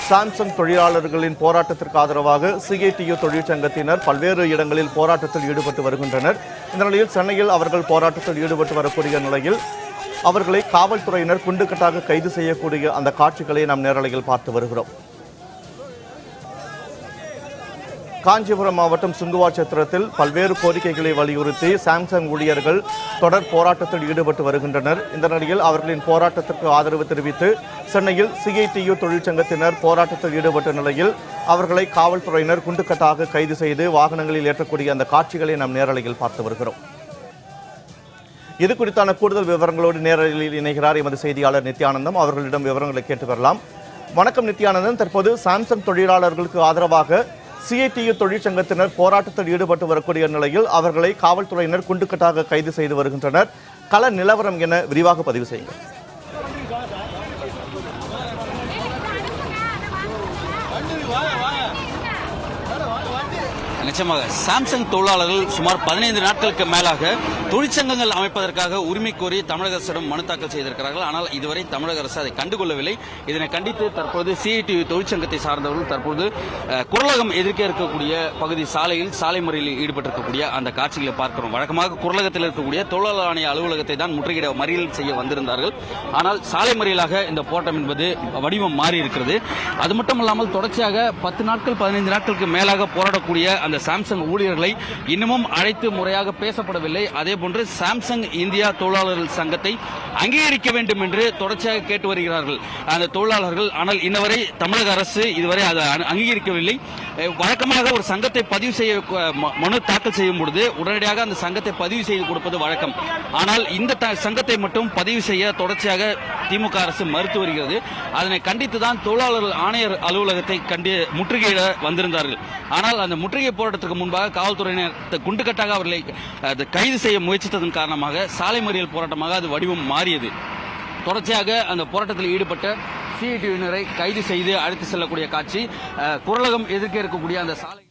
Samsung தொழிலாளர்களின் போராட்டத்திற்கு ஆதரவாக சிஐடியு தொழிற்சங்கத்தினர் பல்வேறு இடங்களில் போராட்டத்தில் ஈடுபட்டு வருகின்றனர். இந்த நிலையில் சென்னையில் அவர்கள் போராட்டத்தில் ஈடுபட்டு வரக்கூடிய நிலையில் அவர்களை காவல்துறையினர் குண்டுக்கட்டாக கைது செய்யக்கூடிய அந்த காட்சிகளை நாம் நேரலையில் பார்த்து வருகிறோம். காஞ்சிபுரம் மாவட்டம் சுங்குவாச்சத்திரத்தில் பல்வேறு கோரிக்கைகளை வலியுறுத்தி சாம்சங் ஊழியர்கள் தொடர் போராட்டத்தில் ஈடுபட்டு வருகின்றனர். இந்த நிலையில் அவர்களின் போராட்டத்திற்கு ஆதரவு தெரிவித்து சென்னையில் சிஐடியு தொழிற்சங்கத்தினர் போராட்டத்தில் ஈடுபட்ட நிலையில் அவர்களை காவல்துறையினர் குண்டுக்கட்டாக கைது செய்து வாகனங்களில் ஏற்றக்கூடிய அந்த காட்சிகளை நாம் நேரலையில் பார்த்து வருகிறோம். இது குறித்தான கூடுதல் விவரங்களோடு நேரலையில் இணைகிறார் எமது செய்தியாளர் நித்யானந்தம். அவர்களிடம் விவரங்களை கேட்டு வரலாம். வணக்கம் நித்யானந்தன், தற்போது சாம்சங் தொழிலாளர்களுக்கு ஆதரவாக சிஐடியு தொழிற்சங்கத்தினர் போராட்டத்தில் ஈடுபட்டு வரக்கூடிய நிலையில் அவர்களை காவல்துறையினர் குண்டுக்கட்டாக கைது செய்து வருகின்றனர். கள நிலவரம் என விரிவாக பதிவு செய்யுங்கள். நிச்சயமாக சாம்சங் தொழிலாளர்கள் சுமார் 15 நாட்களுக்கு மேலாக தொழிற்சங்கங்கள் அமைப்பதற்காக உரிமை கோரி தமிழக அரசிடம் மனு தாக்கல் செய்திருக்கிறார்கள். ஆனால் இதுவரை தமிழக அரசு அதை கண்டுகொள்ளவில்லை. இதனை கண்டித்து தற்போது சிஐடியு தொழிற்சங்கத்தை சார்ந்தவர்கள் தற்போது குரலகம் எதிர்க்க இருக்கக்கூடிய பகுதி சாலை மறியலில் ஈடுபட்டிருக்கக்கூடிய அந்த காட்சிகளை பார்க்கிறோம். வழக்கமாக குரலகத்தில் இருக்கக்கூடிய தொழிலாளர் ஆணைய அலுவலகத்தை தான் முற்றுகையிட மறியல் செய்ய வந்திருந்தார்கள். ஆனால் சாலை மறியலாக இந்த போராட்டம் என்பது வடிவம் மாறி இருக்கிறது. அது மட்டுமல்லாமல் தொடர்ச்சியாக 10 நாட்கள் 15 நாட்களுக்கு மேலாக போராடக்கூடிய அந்த சாம்சங் ஊழியர்களை இன்னமும் அழைத்து முறையாக பேசப்படவில்லை. அதேபோன்று சாம்சங் இந்தியா தொழிலாளர்கள் சங்கத்தை அங்கீகரிக்க வேண்டும் என்று தொடர்ச்சியாக கேட்டு வருகிறார்கள் அந்த தொழிலாளர்கள். ஆனால் இன்னவரை தமிழக அரசு இதுவரை அதை அங்கீகரிக்கவில்லை. வழக்கமாக ஒரு சங்கத்தை பதிவு செய்ய மனு தாக்கல் செய்யும் பொழுது உடனடியாக அந்த சங்கத்தை பதிவு செய்து கொடுப்பது வழக்கம். ஆனால் இந்த சங்கத்தை மட்டும் பதிவு செய்ய தொடர்ச்சியாக திமுக அரசு மறுத்து வருகிறது. அதனை கண்டித்துதான் தொழிலாளர்கள் ஆணையர் அலுவலகத்தை முற்றுகையிட வந்திருந்தார்கள். ஆனால் அந்த முற்றுகை போராட்டத்திற்கு முன்பாக காவல்துறையினர் குண்டுக்கட்டாக அவர்களை கைது செய்ய முயற்சித்ததன் காரணமாக சாலை மறியல் போராட்டமாக அது வடிவம் மாறியது. தொடர்ச்சியாக அந்த போராட்டத்தில் ஈடுபட்ட சிஐடியினரை கைது செய்து அழைத்து செல்லக்கூடிய காட்சி குரலகம் எதிர்க்க இருக்கக்கூடிய அந்த சாலை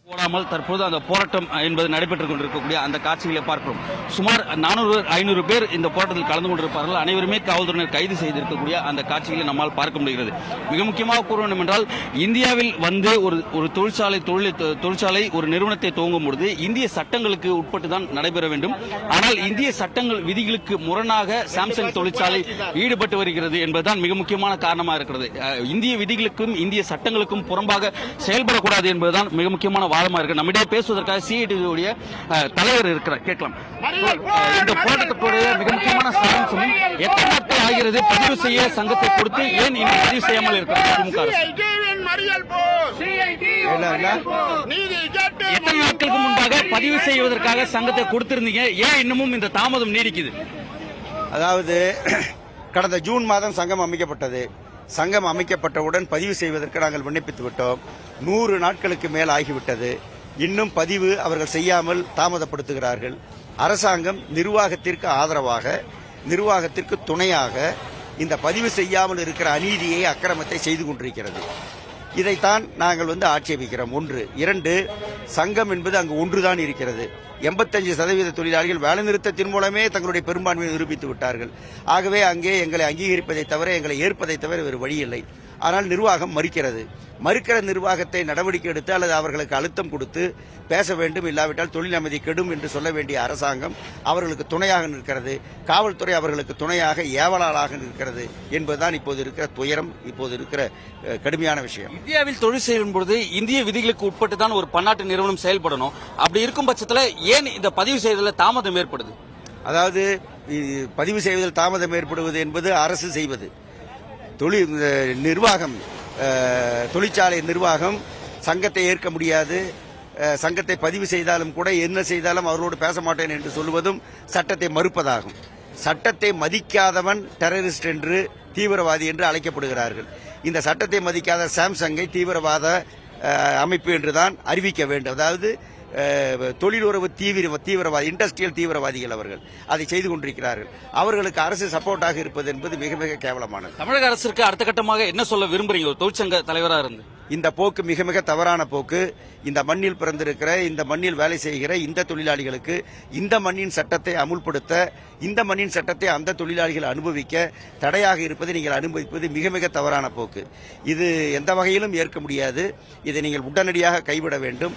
போடாமல் தற்போது அந்த போராட்டம் என்பது நடைபெற்றுக் கொண்டிருக்கக்கூடிய அந்த காட்சிகளை பார்க்கிறோம். சுமார் 400-500 பேர் இந்த போராட்டத்தில் கலந்து கொண்டிருப்பார்கள். அனைவருமே காவல்துறையினர் கைது செய்திருக்கக்கூடிய அந்த காட்சிகளை நம்மால் பார்க்க முடிகிறது. மிக முக்கியமாக கூற வேண்டும் என்றால் இந்தியாவில் வந்து ஒரு தொழிற்சாலை ஒரு நிறுவனத்தை துவங்கும் பொழுது இந்திய சட்டங்களுக்கு உட்பட்டு தான் நடைபெற வேண்டும். ஆனால் இந்திய சட்டங்கள் விதிகளுக்கு முரணாக சாம்சங் தொழிற்சாலை ஈடுபட்டு வருகிறது என்பதுதான் மிக முக்கியமான காரணமாக இருக்கிறது. இந்திய விதிகளுக்கும் இந்திய சட்டங்களுக்கும் புறம்பாக செயல்படக்கூடாது என்பதுதான் மிக முக்கியமான வாதமா இருக்கு. நம்மிடையே பேசுவதற்காக சிஐடியுடைய தலைவர் இருக்கிறார், கேட்கலாம். இந்த போராட்டத்துடைய மிக முக்கியமான சாராம்சமும் எத்தனை நாட்கள் ஆகிறது பதிவு செய்ய சங்கத்தை கொடுத்து ஏன் இன்னும் பதிவு செய்யாமல் இருக்கிறார் திமுக அரசு? எத்தனை நாட்களுக்கு முன்பாக பதிவு செய்வதற்காக சங்கத்தை கொடுத்திருந்தீங்க, ஏன் இன்னமும் இந்த தாமதம் நீடிக்குது? அதாவது கடந்த ஜூன் மாதம் சங்கம் அமைக்கப்பட்டது. சங்கம் அமைக்கப்பட்டவுடன் பதிவு செய்வதற்கு நாங்கள் விண்ணப்பித்து விட்டோம். 100 நாட்களுக்கு மேல் ஆகிவிட்டது. இன்னும் பதிவு அவர்கள் செய்யாமல் தாமதப்படுத்துகிறார்கள். அரசாங்கம் நிர்வாகத்திற்கு ஆதரவாக, நிர்வாகத்திற்கு துணையாக இந்த பதிவு செய்யாமல் இருக்கிற அநீதியை, அக்கிரமத்தை செய்து கொண்டிருக்கிறது. இதைத்தான் நாங்கள் ஆட்சேபிக்கிறோம். 1. 2, சங்கம் என்பது அங்கு ஒன்றுதான் இருக்கிறது. 85% தொழிலாளிகள் வேலைநிறுத்தத்தின் மூலமே தங்களுடைய பெரும்பான்மையை நிரூபித்து விட்டார்கள். ஆகவே அங்கே எங்களை அங்கீகரிப்பதை தவிர, எங்களை ஏற்பதை தவிர வேறு வழி இல்லை. ஆனால் நிர்வாகம் மறுக்கிற நிர்வாகத்தை நடவடிக்கை எடுத்து அல்லது அவர்களுக்கு அழுத்தம் கொடுத்து பேச வேண்டும். இல்லாவிட்டால் தொழில் அமைதி கெடும் என்று சொல்ல வேண்டிய அரசாங்கம் அவர்களுக்கு துணையாக நிற்கிறது. காவல்துறை அவர்களுக்கு துணையாக ஏவலாளாக நிற்கிறது என்பதுதான் இப்போது இருக்கிற துயரம், இப்போது இருக்கிற கடுமையான விஷயம். இந்தியாவில் தொழில் செய்யும் பொழுது இந்திய விதிகளுக்கு உட்பட்டு தான் ஒரு பன்னாட்டு நிறுவனம் செயல்படணும். அப்படி இருக்கும் பட்சத்தில் ஏன் இந்த பதிவு செய்வதில் தாமதம் ஏற்படுது? அதாவது பதிவு செய்வதில் தாமதம் ஏற்படுவது என்பது அரசு செய்வது. நிர்வாகம், தொழிற்சாலை நிர்வாகம் சங்கத்தை ஏற்க முடியாது. சங்கத்தை பதிவு செய்தாலும் கூட என்ன செய்தாலும் அவர்களோடு பேச மாட்டேன் என்று சொல்வதும் சட்டத்தை மறுப்பதாகும். சட்டத்தை மதிக்காதவன் டெரரிஸ்ட் என்று, தீவிரவாதி என்று அழைக்கப்படுகிறார்கள். இந்த சட்டத்தை மதிக்காத சாம்சங்கை தீவிரவாத அமைப்பு என்றுதான் அறிவிக்க வேண்டும். அதாவது தொழிலுறவு தீவிரவாதி, இண்டஸ்ட்ரியல் தீவிரவாதிகள் அவர்கள் அதை செய்து கொண்டிருக்கிறார்கள். அவர்களுக்கு அரசு சப்போர்ட்டாக இருப்பது என்பது மிக மிக கேவலமானது. தமிழக அரசுக்கு அடுத்த கட்டமாக என்ன சொல்ல விரும்புறீங்க தொழிற்சங்க தலைவராக இருந்து? இந்த போக்கு மிக மிக தவறான போக்கு. இந்த மண்ணில் பிறந்திருக்கிற, இந்த மண்ணில் வேலை செய்கிற இந்த தொழிலாளிகளுக்கு இந்த மண்ணின் சட்டத்தை அமுல்படுத்த, இந்த மண்ணின் சட்டத்தை அந்த தொழிலாளிகள் அனுபவிக்க தடையாக இருப்பதை நீங்கள் அனுமதிப்பது மிக மிக தவறான போக்கு. இது எந்த வகையிலும் ஏற்க முடியாது. இதை நீங்கள் உடனடியாக கைவிட வேண்டும்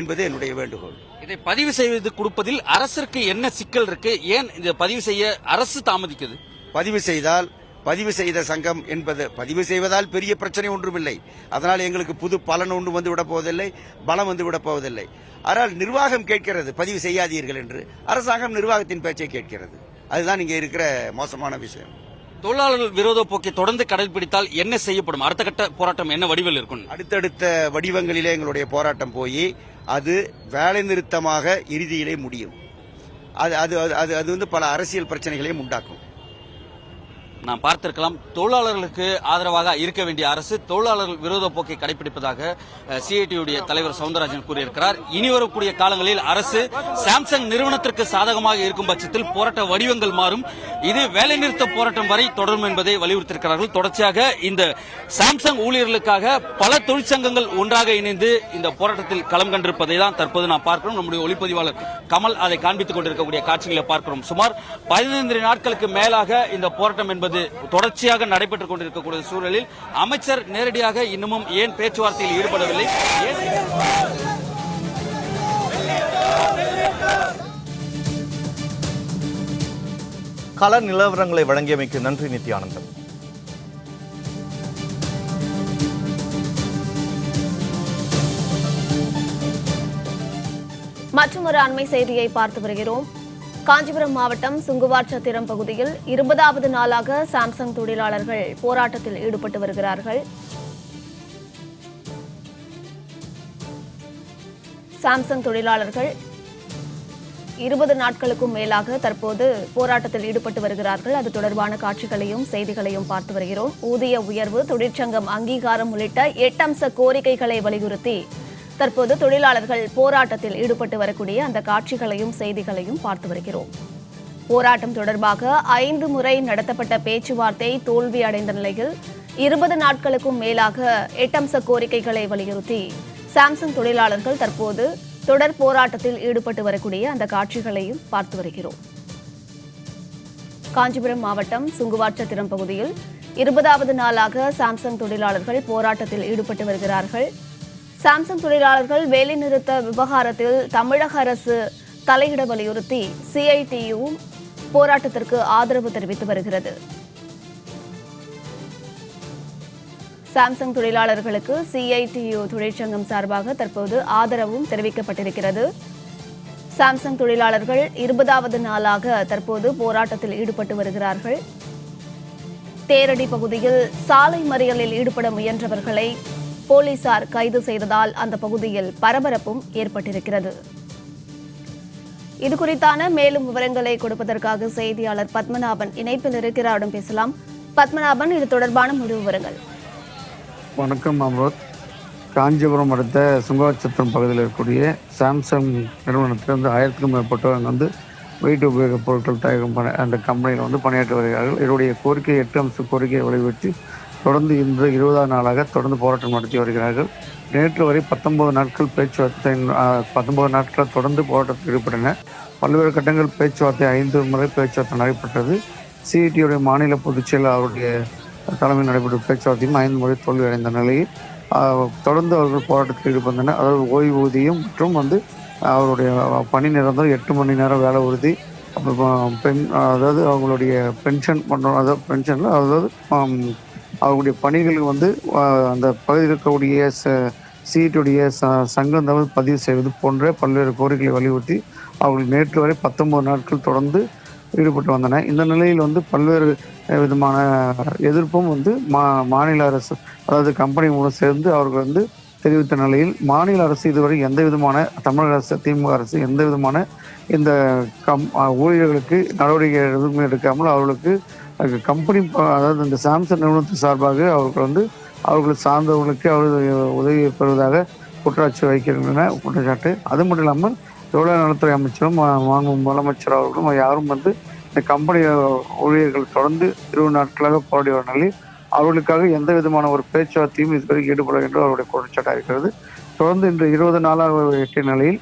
என்பது என்னுடைய வேண்டுகோள். இதை பதிவு செய்து கொடுப்பதில் அரசிற்கு என்ன சிக்கல் இருக்கு? ஏன் இதை பதிவு செய்ய அரசு தாமதிக்குது? பதிவு செய்த சங்கம் என்பது பதிவு செய்வதால் பெரிய பிரச்சனை ஒன்றுமில்லை. அதனால் எங்களுக்கு புது பலன் ஒன்று வந்து விட போவதில்லை, பலம் வந்து விட போவதில்லை. ஆனால் நிர்வாகம் கேட்கிறது பதிவு செய்யாதீர்கள் என்று. அரசாங்கம் நிர்வாகத்தின் பேச்சை கேட்கிறது. அதுதான் இங்கே இருக்கிற மோசமான விஷயம். தொழிலாளர்கள் விரோத போக்கை தொடர்ந்து கடைபிடித்தால் என்ன செய்யப்படும்? அடுத்த கட்ட போராட்டம் என்ன வடிவில் இருக்கும்? அடுத்தடுத்த வடிவங்களிலே எங்களுடைய போராட்டம் போய் அது வேலை நிறுத்தமாக இறுதியிலே முடியும். அது வந்து பல அரசியல் பிரச்சனைகளையும் உண்டாக்கும். நாம் பார்த்திருக்கலாம், தொழிலாளர்களுக்கு ஆதரவாக இருக்க வேண்டிய அரசு தொழிலாளர்கள் விரோத போக்கை கடைபிடிப்பதாக சிஐடியுடைய தலைவர் சவுந்தரராஜன் கூறியிருக்கிறார். இனி வரக்கூடிய காலங்களில் அரசு சாம்சங் நிறுவனத்திற்கு சாதகமாக இருக்கும் பட்சத்தில் போராட்ட வடிவங்கள் மாறும். இது வேலைநிறுத்த போராட்டம் வரை தொடரும் என்பதை வலியுறுத்தியிருக்கிறார்கள். தொடர்ச்சியாக இந்த சாம்சங் ஊழியர்களுக்காக பல தொழிற்சங்கங்கள் ஒன்றாக இணைந்து இந்த போராட்டத்தில் களம் கண்டிருப்பதை தான் தற்போது நாம் பார்க்கிறோம். நம்முடைய ஒளிப்பதிவாளர் கமல் அதை காண்பித்துக் கொண்டிருக்கக்கூடிய காட்சிகளை பார்க்கிறோம். சுமார் 15 நாட்களுக்கு மேலாக இந்த போராட்டம் என்பது தொடர்ச்சியாக நடைபெற்றுக் கொண்டிருக்கக்கூடிய சூழலில் அமைச்சர் நேரடியாக இன்னமும் ஏன் பேச்சுவார்த்தையில் ஈடுபடவில்லை? கள நிலவரங்களை வழங்கியமைக்கு நன்றி நித்யானந்தன். மற்றொரு அண்மை செய்தியை பார்த்து வருகிறோம். காஞ்சிபுரம் மாவட்டம் சுங்குவார்சத்திரம் பகுதியில் 20வது நாளாக சாம்சங் தொழிலாளர்கள் போராட்டத்தில் ஈடுபட்டு வருகிறார்கள். சாம்சங் தொழிலாளர்கள் 20 நாட்களுக்கும் மேலாக தற்போது போராட்டத்தில் ஈடுபட்டு வருகிறார்கள். அது தொடர்பான காட்சிகளையும் செய்திகளையும் பார்த்து வருகிறோம். ஊதிய உயர்வு, தொழிற்சங்கம் அங்கீகாரம் உள்ளிட்ட 8 அம்ச கோரிக்கைகளை வலியுறுத்தி தற்போது தொழிலாளர்கள் போராட்டத்தில் ஈடுபட்டு வரக்கூடிய அந்த காட்சிகளையும் செய்திகளையும் பார்த்து வருகிறோம். போராட்டம் தொடர்பாக 5 முறை நடத்தப்பட்ட பேச்சுவார்த்தை தோல்வி அடைந்த நிலையில் 20 நாட்களுக்கும் மேலாக 8 அம்ச கோரிக்கைகளை வலியுறுத்தி சாம்சங் தொழிலாளர்கள் தற்போது தொடர் போராட்டத்தில் ஈடுபட்டு வரக்கூடிய அந்த காட்சிகளையும் பார்த்து வருகிறோம். காஞ்சிபுரம் மாவட்டம் சுங்குவார்சத்திரம் பகுதியில் 20வது நாளாக சாம்சங் தொழிலாளர்கள் போராட்டத்தில் ஈடுபட்டு வருகிறார்கள். சாம்சங் தொழிலாளர்கள் வேலைநிறுத்த விவகாரத்தில் தமிழக அரசு தலையிட வலியுறுத்தி சிஐடியு போராட்டத்திற்கு ஆதரவு தெரிவித்து வருகிறது. சாம்சங் தொழிலாளர்களுக்கு சிஐடியு தொழிற்சங்கம் சார்பாக தற்போது ஆதரவும் தெரிவிக்கப்பட்டிருக்கிறது. சாம்சங் தொழிலாளர்கள் 20வது நாளாக தற்போது போராட்டத்தில் ஈடுபட்டு வருகிறார்கள். தேரடி பகுதியில் சாலை மறியலில் ஈடுபட முயன்றவர்களை போலீசார் கைது செய்ததால் அந்த பகுதியில் பரபரப்பும் ஏற்பட்டிருக்கிறது. இதுகுறித்தான மேலும் விவரங்களை கொடுப்பதற்காக செய்தியாளர் பத்மநாபன் இணைப்பில் இருக்கிறாரிடம் பேசலாம். பத்மநாபன், இது தொடர்பான முழு விவரங்கள். வணக்கம் அம்ரோத். காஞ்சிபுரம் அடுத்த சுங்குவார்சத்திரம் பகுதியில் இருக்கக்கூடிய சாம்சங் நிறுவனத்திலிருந்து 1000க்கும் மேற்பட்டவங்க வீட்டு உபயோகப் பொருட்கள் தயாரிக்கும் அந்த கம்பெனியில் பணியாற்றி வருகிறார்கள். இதனுடைய கோரிக்கை 8 அம்ச கோரிக்கையை வலியுறுத்தி தொடர்ந்து இன்று 20வது நாளாக தொடர்ந்து போராட்டம் நடத்தி வருகிறார்கள். நேற்று வரை 19 நாட்கள் பேச்சுவார்த்தை 19 நாட்கள் தொடர்ந்து போராட்டத்தில் ஈடுபட்டன. பல்வேறு கட்டங்கள் பேச்சுவார்த்தை 5 முறை பேச்சுவார்த்தை நடைபெற்றது. சிஐடியுடைய மாநில பொதுச் செயலர் அவருடைய தலைமையில் நடைபெற்ற பேச்சுவார்த்தையும் 5 முறை தோல்வி அடைந்த நிலையில் தொடர்ந்து அவர்கள் போராட்டத்தில் ஈடுபட்டனர். அதாவது ஓய்வூதியம் மற்றும் அவருடைய பணி நிரந்தரம் 8 மணி நேரம் வேலை உறுதி, அதாவது அவங்களுடைய பென்ஷன் பண்ணுறோம், அதாவது பென்ஷனில் அதாவது அவருடைய பணிகளுக்கு அந்த பகுதியில் இருக்கக்கூடிய சிஐடியுடைய சங்கம் பதிவு செய்வது போன்ற பல்வேறு கோரிக்கைகளை வலியுறுத்தி அவர்கள் நேற்று வரை 19 நாட்கள் தொடர்ந்து ஈடுபட்டு வந்தன. இந்த நிலையில் பல்வேறு விதமான எதிர்ப்பும் மாநில அரசு, அதாவது கம்பெனி மூலம் சேர்ந்து அவர்கள் தெரிவித்த நிலையில் மாநில அரசு இதுவரை எந்த விதமான, தமிழக அரசு திமுக அரசு எந்த விதமான இந்த ஊழியர்களுக்கு நடவடிக்கை எதுவுமே எடுக்காமல் அவர்களுக்கு கம்பெனி, அதாவது இந்த சாம்சங் நிறுவனத்தின் சார்பாக அவர்கள் சார்ந்தவர்களுக்கு உதவி பெறுவதாக குற்றச்சாட்டு. அது மட்டும் இல்லாமல் தொழிலாளர் நலத்துறை அமைச்சரும் முதலமைச்சர் அவர்களும் யாரும் இந்த கம்பெனி ஊழியர்கள் தொடர்ந்து 20 நாட்களாக போராடி வர நிலையில் அவர்களுக்காக எந்த விதமான ஒரு பேச்சுவார்த்தையும் இதுவரை ஈடுபட என்று அவருடைய குற்றச்சாட்டாக இருக்கிறது. தொடர்ந்து இன்று 20 நாளாக எட்டிய நிலையில்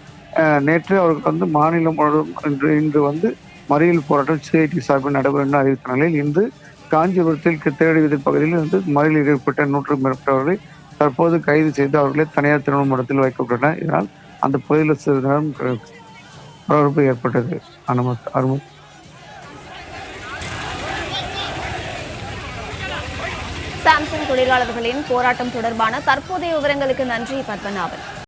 நேற்று அவர்கள் வந்து மாநிலம் முழுவதும் இன்று வந்து மறியல் போராட்டம் சிஐடி சார்பில் நடைபெறும் என்று அறிவித்த நிலையில் இன்று காஞ்சிபுரத்தில் தேடி வீதி பகுதியில் வந்து மறியலில் ஈடுபட்ட 100 மேற்பட்டவர்களை தற்போது கைது செய்து அவர்களை தனியார் திருமண மடத்தில் வைக்கப்பட்டனர். இதனால் அந்த பகுதியில் சிறிது நேரம் பரபரப்பு ஏற்பட்டது. அனுமதி சாம்சங் தொழிலாளர்களின் போராட்டம் தொடர்பான தற்போதைய விவரங்களுக்கு நன்றி பத்மநாபன்.